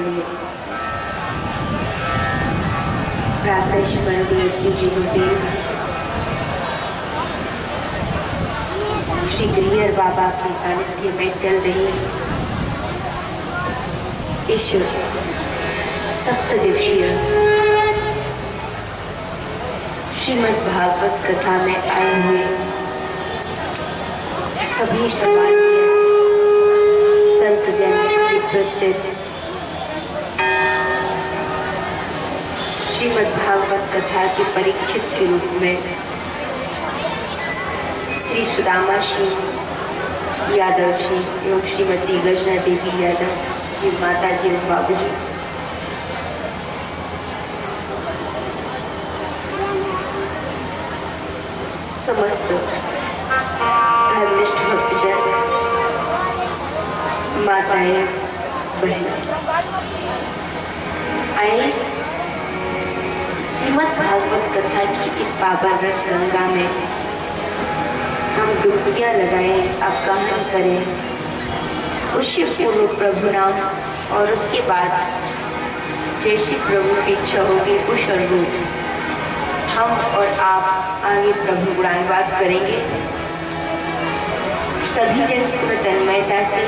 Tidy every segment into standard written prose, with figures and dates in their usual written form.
पढ़िए। प्रातः स्मरणीय पूज्य गुरुदेव श्री गिरियर बाबा के सानिध्य में चल रही इस सप्तदिवसीय श्रीमद् भागवत कथा में आए हुए सभी समाज संत जन विप्रचित श्रीमद् भागवत कथा के परीक्षित के रूप में श्री सुदामा श्री यादव जी एवं श्रीमती गजना देवी यादव जी, माता जी एवं बाबू जी, समस्त धर्मनिष्ठ भक्तजन, माताएं, बहनें, आए श्रीमद् भागवत कथा की इस पावन रस गंगा में हम डुबकियां लगाएं, अवगाहन करें उस शिव पूर्व प्रभु नाम, और उसके बाद जैसे प्रभु की इच्छा होगी उस अनुरूप हम और आप आगे प्रभु गुणानुवाद करेंगे। सभी जन पूर्ण तन्मयता से,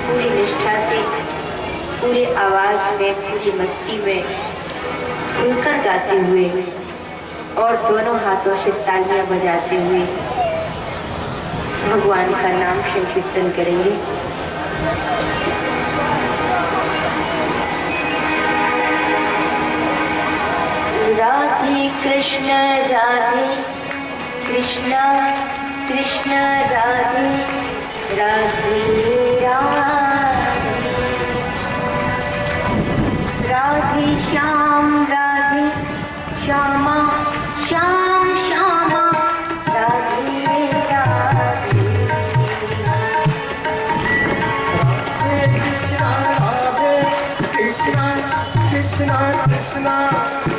पूरी निष्ठा से, पूरे आवाज में, पूरी मस्ती में खुलकर गाते हुए और दोनों हाथों से तालियां बजाते हुए भगवान का नाम संकीर्तन करेंगे। राधे कृष्ण राधे कृष्ण कृष्ण राधे राधे राधे, राधे श्याम राधे श्यामा श्याम श्यामा, राधे राधे, कृष्ण कृष्ण कृष्ण